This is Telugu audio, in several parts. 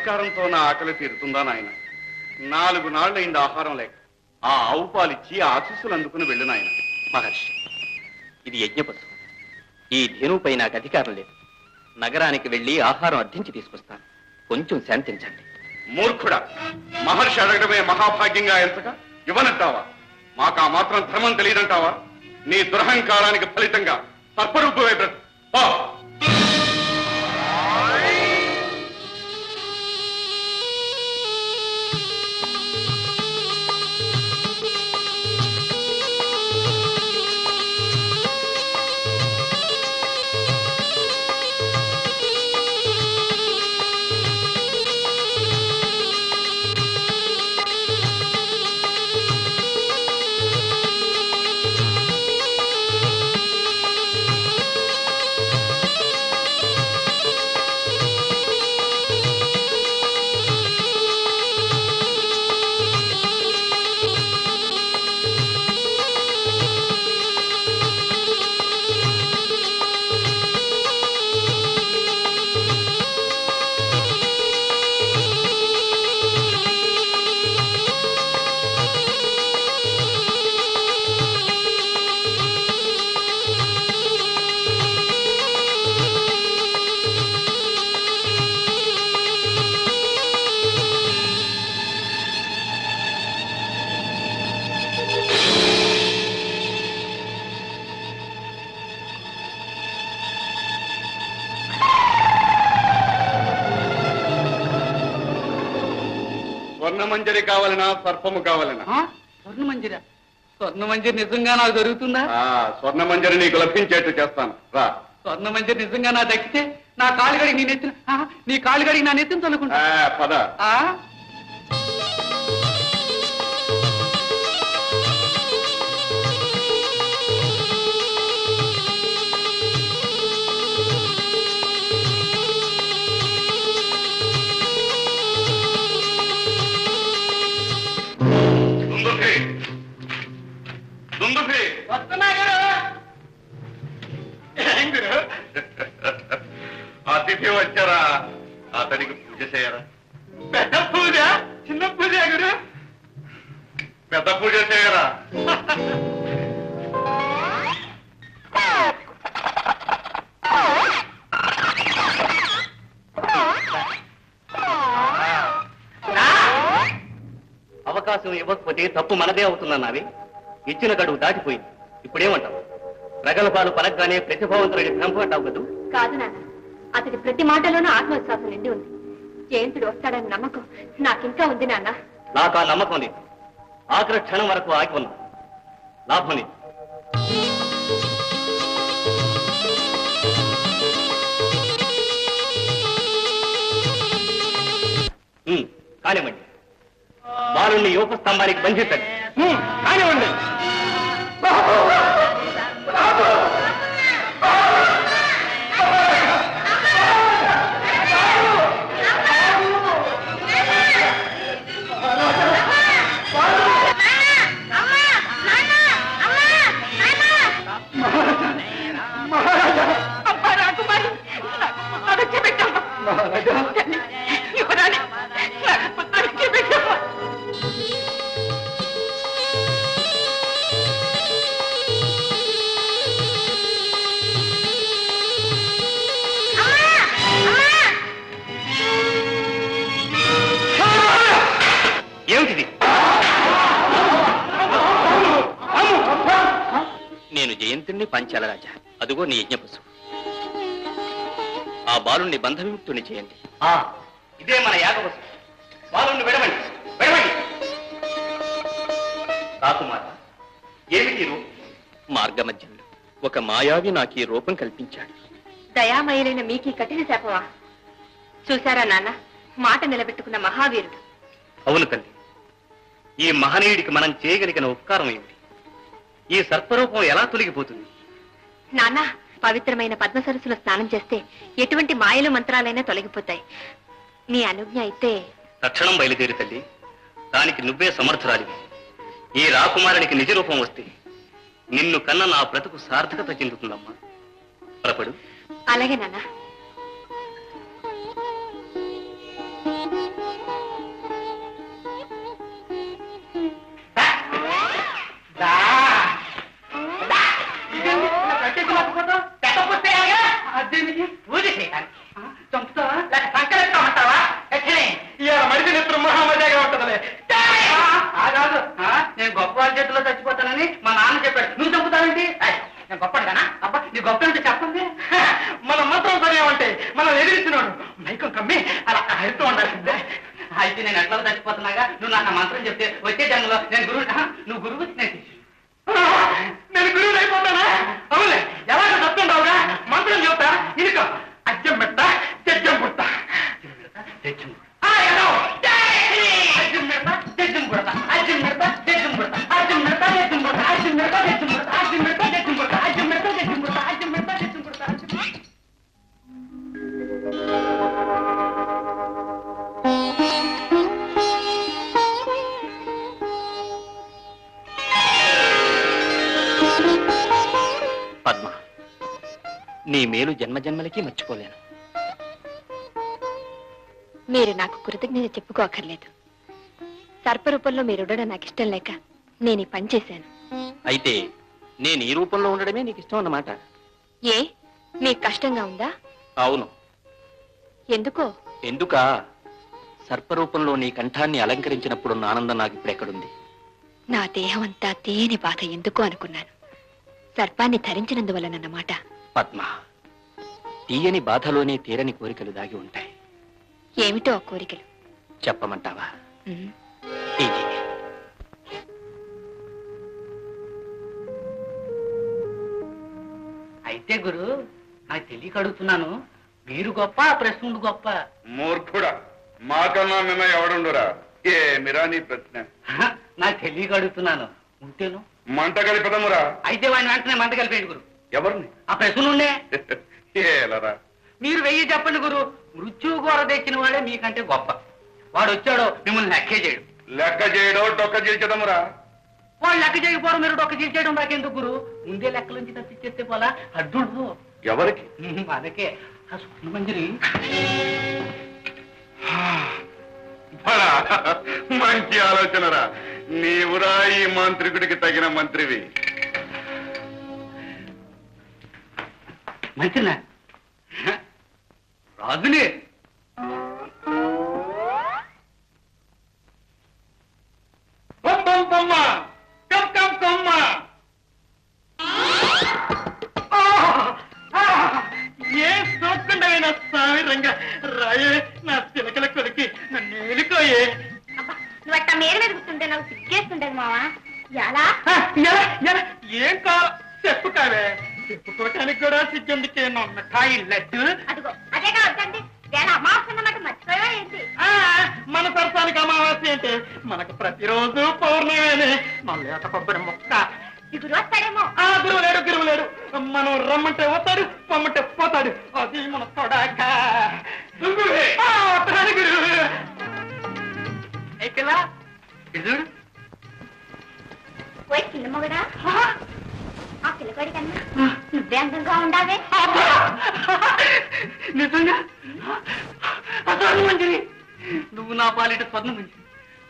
సంస్కారంతో నా ఆకలి తీరుతుందా నాయన? 4 నాళ్ళైంది ఆహారం లేక. ఆ ఆవు పాలిచ్చి ఆశీస్సులు అందుకుని వెళ్ళు నాయన. మహర్షి, ఇది యజ్ఞపశు. ఈ ధేనుపై నాకు అధికారం లేదు. నగరానికి వెళ్లి ఆహారం అర్థించి తీసుకొస్తాను. కొంచెం శాంతించండి. మూర్ఖుడా, మహర్షి అడగడమే మహాభాగ్యంగా ఎంతగా ఇవ్వనంటావా? మాకు ఆ మాత్రం ధర్మం తెలియదంటావా? నీ దురహంకారానికి ఫలితంగా సర్పరూపమే బ్రతు. స్వర్ణమంజరి కావాలనా, సర్పము కావాలనా? స్వర్ణమంజరి. స్వర్ణమంజరి నిజంగా నాకు దొరుకుతుందా? స్వర్ణమంజరి నీకు లభించేట్టు చేస్తాను రా. స్వర్ణమంజరి నిజంగా నా దక్కితే నా కాలుగడికి నీ నెత్తిన, నీ కాలుగడికి నా నెత్తిన తొలుకుంటా. పద. అతిథి వచ్చారా? అతనికి పూజ చేయరా? పెద్ద పూజ, చిన్న పూజ గురు. పెద్ద పూజ చేయరా? అవకాశం ఇవ్వకపోతే తప్పు మనదే అవుతుందన్నావి. ఇచ్చిన గడువు దాటిపోయింది. ఇప్పుడేమంటావు? ప్రగల్భాలు పలకగానే ప్రతిభావంతుడి భ్రమ అంటావు కదూ? కాదు నాన్న, అతడి ప్రతి మాటలోనూ ఆత్మవిశ్వాసం నిండి ఉంది. జయంతుడు వస్తాడని నమ్మకం నాకింకా ఉంది నాన్న. నాకు ఆ నమ్మకం లేదు. ఆఖరి క్షణం వరకు ఆగి ఉన్నా. లాభం లేదు. కానివ్వండి. బాలుణ్ణి యోగ స్తంభానికి బంధించండి. కానివ్వండి. ఏమిటిది? నేను జయంతుణ్ణి పంచాల రాజా. అదుగో నీ యజ్ఞపశు. ఆ బాలుణ్ణి బంధవిముక్తుని చేయండి. ఇదే మన యాగపశు. బాలుణ్ణి విడవండి, విడవండి. రాకుమార, ఏమిటి రూపం? మార్గమధ్యంలో ఒక మాయావి నాకు ఈ రూపం కల్పించాడు. దయామయులైన మీకీ కఠిన శాపమా? చూశారా నాన్న, మాట నిలబెట్టుకున్న మహావీరుడు. అవును తల్లి. ఈ మహనీయుడికి మనం చేయగలిగిన ఉపకారం ఏమిటి? ఈ సర్పరూపం ఎలా తొలగిపోతుంది? నాన్న, పవిత్రమైన పద్మ సరస్సులో స్నానం చేస్తే ఎటువంటి మాయలు మంత్రాలైనా తొలగిపోతాయి. మీ అనుజ్ఞ అయితే తక్షణం బయలుదేరి తల్లి. దానికి నువ్వే సమర్థురాలివి. ఈ రాకుమారునికి నిజ రూపం వస్తే నిన్ను కన్న నా బ్రతుకు సార్థకత చెందుతుందమ్మా. త్వరపడు. అలాగే నాన్న. గొప్ప వాళ్ళ చేతిలో చచ్చిపోతానని మా నాన్న చెప్పాడు. నువ్వు చంపుతావేంటి? నేను గొప్పగానా? అబ్బా నీ గొప్ప అంటే చెప్పండి. మనం మాత్రం సరేమంటే మనం ఎదిరించినాడు మైకం కమ్మి అలా వెళ్తూ ఉండాల్సిందే. అయితే నేను ఎట్లా చచ్చిపోతున్నాగా నువ్వు నాకు మంత్రం చెప్తే వచ్చే జన్మలో నేను గురువు. నువ్వు గురువు నేను గురువుని అయిపోతానా? అవునులే, ఎలాగో చెప్తుండవుగా మంత్రం చెప్తా. ఇదికో అజ్జం పెట్ట తెజ్జం పుట్ట తెజ్జం పద్మ, నీ మేలు జన్మజన్మలకి మర్చిపోలేను. మీరు నాకు కృతజ్ఞత చెప్పుకోకర్లేదు. సర్పరూపంలో మీరుండడం నాకు ఇష్టం లేక నేను ఈ పని చేశాను. అయితే నేను ఈ రూపంలో ఉండడమే నీకు ఇష్టం అన్నమాట. ఏ మీకు కష్టంగా ఉందా? అవును. ఎందుకో? ఎందుకా? సర్పరూపంలో నీ కంఠాన్ని అలంకరించినప్పుడున్న ఆనందం నాకు ఇప్పుడెక్కడుంది? నా దేహం అంతా తీయని బాధ ఎందుకో అనుకున్నాను. సర్పాన్ని ధరించినందువలనన్నమాట. పద్మ, తీయని బాధలోనే తీరని కోరికలు దాగి ఉంటాయి. ఏమిటో ఆ కోరికలు? చెప్పమంటావా? ఉమ్. ఇది అయితే గురు నాకు తెలియక అడుగుతున్నాను, మీరు గొప్ప ప్రశ్నుడు గొప్ప? మూర్ఖుడా, మాకన్నా నిన్న ఎవడుండురా? ఏమిరా నీ ప్రశ్న? నాకు తెలియక అడుగుతున్నాను. ఉంటేను మంట కలిపదమురా. అయితే వాడిని వెంటనే మంట కలిపేయండి గురు. ఎవరిని? ఆ ప్రశ్నుండే ఏలరా? మీరు వెయ్యి చెప్పండి గురు. మృత్యువు గోర తెచ్చిన వాడే మీకంటే గొప్ప. వాడు వచ్చాడో మిమ్మల్ని లెక్కే చేయడు. లెక్క చేయడో డొక్క చీల్చదమురా. వాడు లెక్క చేయకపోవడం మీరు డొక్క చీల్చేయడం నాకెందుకు గురు? ముందే లెక్కలోంచి తప్పించేస్తే పోలా అడ్డు. ఎవరికి? మనకే ఆ స్వర్ణమంజరి. బడా, మంచి ఆలోచనరా. నీవురా ఈ మాంత్రికుడికి తగిన మంత్రివి. మంచినా రాజునే. ఏ సోకుండైనా స్వామి రంగ రాయే నా చిలకల కొలికి నన్ను ఏలుకోయే. నువ్వు అట్ట మేర మీద కూర్చుంటే నాకు సిగ్గేస్తుండేది మావా. ఎలా? ఏం కావాలి చెప్పు కావే. చెప్పుకోవటానికి కూడా సిగ్గెందుకే నమ్మకాయ లడ్డు. అదిగో అదే కావద్దండి. అమావాస్యన్నమాట మర్చిపోయా ఏంటి? మన సరసానికి అమావాస్య అంటే మనకు ప్రతిరోజు పౌర్ణమే. మన లేత కొబ్బరి మొక్క. ఈ గురువు వస్తాడేమో. గురువు లేడు. మనం రమ్మంటే వస్తాడు, పొమ్మంటే పోతాడు. అది మన తొడాక. గురువు అయితే చూడు. పోయి చిన్న మొగడా, ఆ పిల్లకాడి కన్నా నువ్వే అందంగా ఉండావే. నిజంగా స్వర్ణమంజరి, నువ్వు నా పాలిట స్వర్ణమంజరి.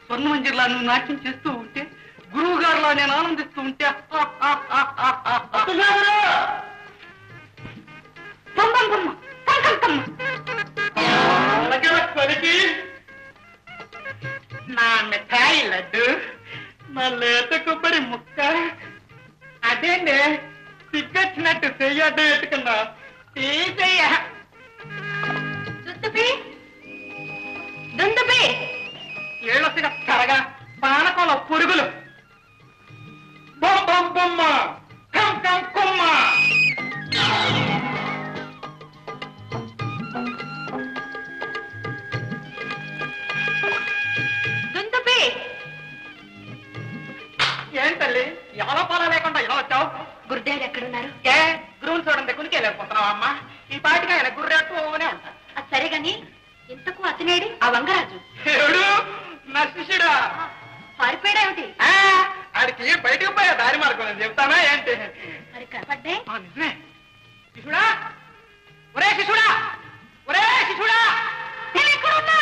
స్వర్ణమంజరిలా నువ్వు నాట్యం చేస్తూ ఉంటే, గురువు గారిలా నేను ఆనందిస్తూ ఉంటే కొలికి నా మిఠాయి లడ్డు, నా లేత కొబ్బరి ముక్క. అదేండి సిగ్గొచ్చినట్టు చెయ్యడ్డం ఎత్తుకున్నా. తీసయ్యా ఏళ్ళొచ్చిగా కరగా పానకంలో పురుగులు. బొమ్మ కం కం కొమ్మ. ఏం తల్లి ఎవరో పాల లేకుండా ఎలా వచ్చావు? గురుదేవుడు ఎక్కడున్నారు? ఏ గురువుని చూడండి కునికి వెళ్ళిపోతున్నావు అమ్మా. ఈ పాటికి ఆయన గుర్రెట్టునే ఉంటారు. అది సరే గాని ఇంతకు అతనేడి ఆ వంగరాజు? ఏడు నా శిష్యుడా. పారిపోయాడేమిటి? ఆడికి బయటకు పోయా దారి మార్గం చెప్తానా ఏంటి? మరి కనపడ్డే. నిజమే. శిశుడా, ఒరే శిశుడా, నేను ఎక్కడున్నా?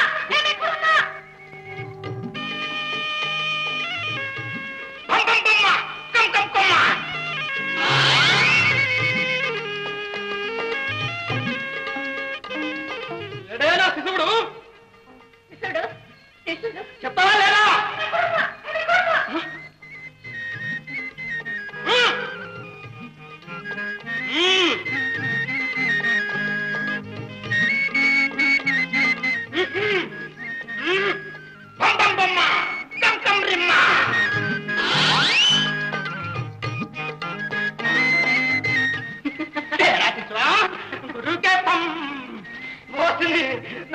ఎడేనా శిశుడు? శిష్యుడు చెప్తావా లేదా?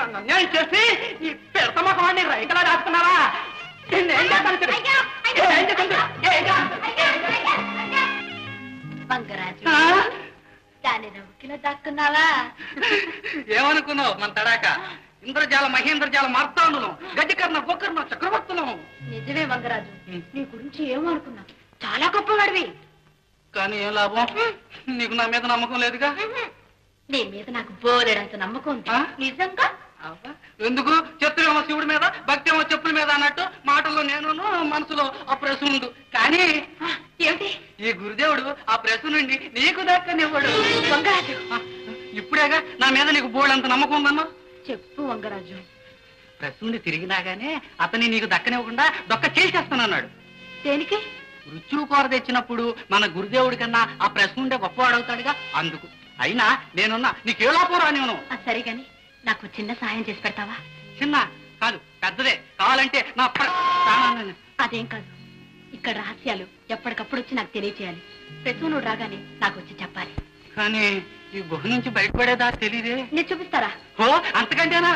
నన్ను అన్యాయం చేసి ఈ పెడత మొహమాన్ని రైతులా దాచుకున్నారా? ఏం చేస్తాను బంగరాజు దాని రవ్వుకిలో దాక్కున్నావా? ఏమనుకున్నావు మన తడాక? ఇంద్రజాల మహేంద్రజాల మార్తాండులం, గజకర్ణ గోకర్ణ చక్రవర్తులం. నిజమే బంగరాజు, నీ గురించి ఏమనుకున్నా చాలా గొప్పవాడివి. కానీ ఏం లాభం? నీకు నా మీద నమ్మకం లేదుగా? నీ మీద నాకు బోలెడంత నమ్మకం ఉంది. నిజంగా? ఎందుకు? చెత్తులేమో శివుడి మీద, భక్తి ఏమో చెప్పుల మీద అన్నట్టు మాటల్లో నేను, మనసులో ఆ ప్రశ్న ఉండు. కానీ ఏమిటి? ఈ గురుదేవుడు ఆ ప్రశ్న నుండి నీకు దక్కనివ్వడు. బంగరాజు, ఇప్పుడేగా నా మీద నీకు బోలెడంత నమ్మకం ఉందన్నా. చెప్పు వంగరాజు. ప్రశ్నుండి తిరిగినాగానే అతన్ని నీకు దక్కనివ్వకుండా దొక్క చేసేస్తానన్నాడు. దేనికి? మృత్యు కోర తెచ్చినప్పుడు మన గురుదేవుడి కన్నా ఆ ప్రశ్నుండే గొప్పవాడవుతాడుగా, అందుకు. అయినా నేనున్నా, నీకేలాపోరా నేను. సరే గాని నాకు చిన్న సహాయం చేసి పెడతావా? చిన్న కాదు, పెద్దదే. కావాలంటే నా ప్రాణాన్ని. అదేం కాదు, ఇక్కడ రహస్యాలు ఎప్పటికప్పుడు వచ్చి నాకు తెలియచేయాలి. ప్రసూనుడు రాగానే నాకు వచ్చి చెప్పాలి. కానీ ఈ గుహ నుంచి బయటపడేదా తెలీదే. నేను చూపిస్తారా? ఓ అంతకంటేనా?